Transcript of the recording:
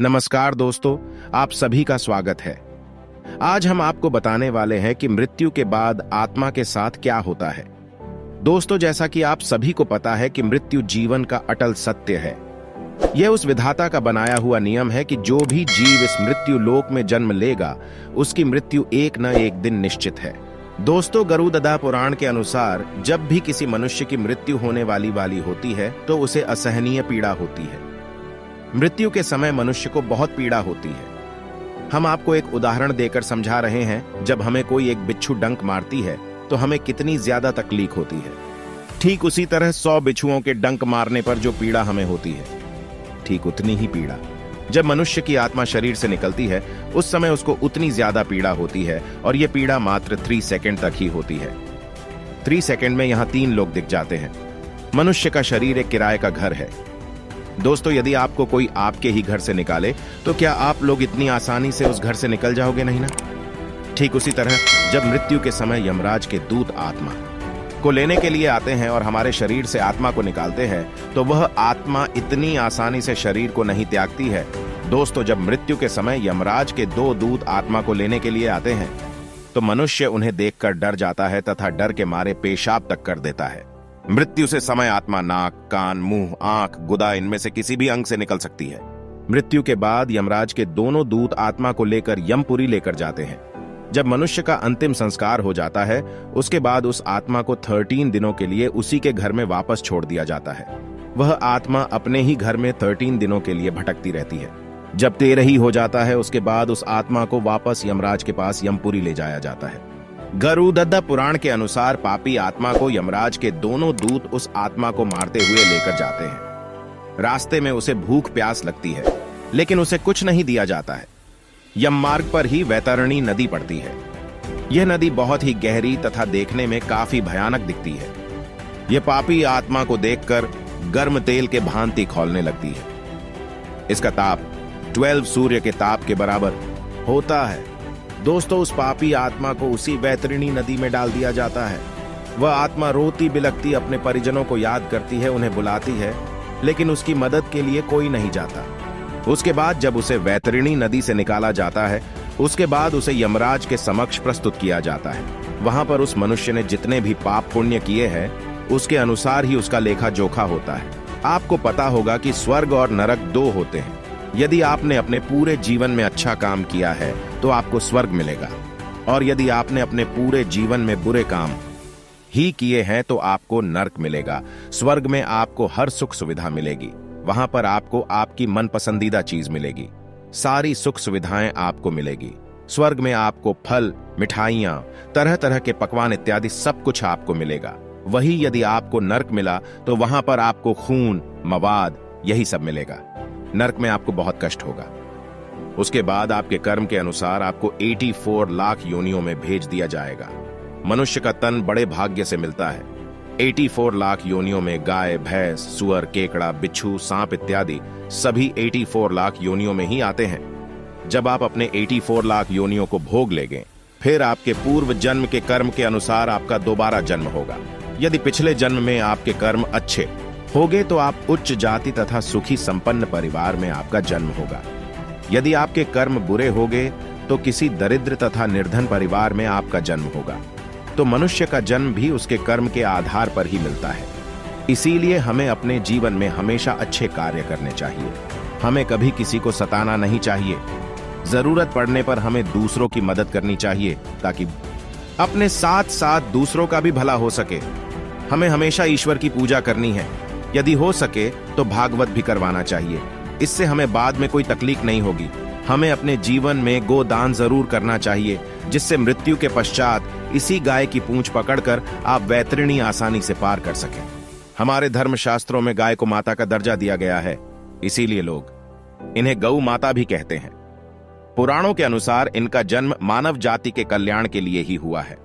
नमस्कार दोस्तों, आप सभी का स्वागत है। आज हम आपको बताने वाले हैं कि मृत्यु के बाद आत्मा के साथ क्या होता है। दोस्तों, जैसा कि आप सभी को पता है कि मृत्यु जीवन का अटल सत्य है। यह उस विधाता का बनाया हुआ नियम है कि जो भी जीव इस मृत्यु लोक में जन्म लेगा, उसकी मृत्यु एक न एक दिन निश्चित है। दोस्तों, गरुड़गदा पुराण के अनुसार जब भी किसी मनुष्य की मृत्यु होने वाली होती है तो उसे असहनीय पीड़ा होती है। मृत्यु के समय मनुष्य को बहुत पीड़ा होती है। हम आपको एक उदाहरण देकर समझा रहे हैं। जब हमें कोई एक बिच्छू डंक मारती है तो हमें कितनी ज्यादा तकलीफ होती है। ठीक उसी तरह 100 बिच्छुओं के डंक मारने पर जो पीड़ा हमें होती है, ठीक उतनी ही पीड़ा जब मनुष्य की आत्मा शरीर से निकलती है, उस समय उसको उतनी ज्यादा पीड़ा होती है। और यह पीड़ा मात्र 3 सेकंड तक ही होती है। 3 सेकंड में यहां 3 लोग दिख जाते हैं। मनुष्य का शरीर एक किराए का घर है। दोस्तों, यदि आपको कोई आपके ही घर से निकाले तो क्या आप लोग इतनी आसानी से उस घर से निकल जाओगे? नहीं ना। ठीक उसी तरह जब मृत्यु के समय यमराज के दूत आत्मा को लेने के लिए आते हैं और हमारे शरीर से आत्मा को निकालते हैं, तो वह आत्मा इतनी आसानी से शरीर को नहीं त्यागती है। दोस्तों, जब मृत्यु के समय यमराज के 2 दूत आत्मा को लेने के लिए आते हैं तो मनुष्य उन्हें देखकर डर जाता है तथा डर के मारे पेशाब तक कर देता है। मृत्यु से समय आत्मा नाक, कान, मुंह, आंख, गुदा इनमें से किसी भी अंग से निकल सकती है। मृत्यु के बाद यमराज के दोनों दूत आत्मा को लेकर यमपुरी लेकर जाते हैं। जब मनुष्य का अंतिम संस्कार हो जाता है, उसके बाद उस आत्मा को 13 दिनों के लिए उसी के घर में वापस छोड़ दिया जाता है। वह आत्मा अपने ही घर में 13 दिनों के लिए भटकती रहती है। जब 13 ही हो जाता है, उसके बाद उस आत्मा को वापस यमराज के पास यमपुरी ले जाया जाता है। गरुड़गदा पुराण के अनुसार पापी आत्मा को यमराज के दोनों दूत उस आत्मा को मारते हुए लेकर जाते हैं। रास्ते में उसे भूख प्यास लगती है, लेकिन उसे कुछ नहीं दिया जाता है। यम मार्ग पर ही वैतरणी नदी पड़ती है। यह नदी बहुत ही गहरी तथा देखने में काफी भयानक दिखती है। यह पापी आत्मा को देखकर गर्म तेल के भांति खौलने लगती है। इसका ताप 12 सूर्य के ताप के बराबर होता है। दोस्तों, उस पापी आत्मा को उसी वैतरणी नदी में डाल दिया जाता है। वह आत्मा रोती बिलखती अपने परिजनों को याद करती है, उन्हें बुलाती है, लेकिन उसकी मदद के लिए कोई नहीं जाता। उसके बाद जब उसे वैतरणी नदी से निकाला जाता है, उसके बाद उसे यमराज के समक्ष प्रस्तुत किया जाता है। वहां पर उस मनुष्य ने जितने भी पाप पुण्य किए हैं, उसके अनुसार ही उसका लेखा जोखा होता है। आपको पता होगा कि स्वर्ग और नरक 2 होते हैं। यदि आपने अपने पूरे जीवन में अच्छा काम किया है तो आपको स्वर्ग मिलेगा, और यदि आपने अपने पूरे जीवन में बुरे काम ही किए हैं तो आपको नरक मिलेगा। स्वर्ग में आपको हर सुख सुविधा मिलेगी। वहां पर आपको आपकी मन पसंदीदा चीज मिलेगी। सारी सुख सुविधाएं आपको मिलेगी। स्वर्ग में आपको फल, मिठाइयां, तरह तरह के पकवान इत्यादि सब कुछ आपको मिलेगा। वही यदि आपको नरक मिला तो वहां पर आपको खून, मवाद यही सब मिलेगा। नरक में आपको बहुत कष्ट होगा। उसके बाद आपके कर्म के अनुसार आपको 84 लाख योनियों में भेज दिया जाएगा। मनुष्य का तन बड़े भाग्य से मिलता है। 84 लाख योनियों में गाय, भैंस, सुअर, केकड़ा, बिच्छू, सांप इत्यादि सभी 84 लाख योनियों में ही आते हैं। जब आप अपने 84 लाख योनियों को भोग लेंगे, फिर आपके पूर्व जन्म के कर्म के अनुसार आपका दोबारा जन्म होगा। यदि पिछले जन्म में आपके कर्म अच्छे होगे तो आप उच्च जाति तथा सुखी संपन्न परिवार में आपका जन्म होगा। यदि आपके कर्म बुरे होंगे तो किसी दरिद्र तथा निर्धन परिवार में आपका जन्म होगा। तो मनुष्य का जन्म भी उसके कर्म के आधार पर ही मिलता है। इसीलिए हमें अपने जीवन में हमेशा अच्छे कार्य करने चाहिए। हमें कभी किसी को सताना नहीं चाहिए। जरूरत पड़ने पर हमें दूसरों की मदद करनी चाहिए, ताकि अपने साथ साथ दूसरों का भी भला हो सके। हमें हमेशा ईश्वर की पूजा करनी है। यदि हो सके तो भागवत भी करवाना चाहिए। इससे हमें बाद में कोई तकलीफ नहीं होगी। हमें अपने जीवन में गोदान जरूर करना चाहिए, जिससे मृत्यु के पश्चात इसी गाय की पूंछ पकड़कर आप वैतरणी आसानी से पार कर सकें। हमारे धर्मशास्त्रों में गाय को माता का दर्जा दिया गया है, इसीलिए लोग इन्हें गौ माता भी कहते हैं। पुराणों के अनुसार इनका जन्म मानव जाति के कल्याण के लिए ही हुआ है।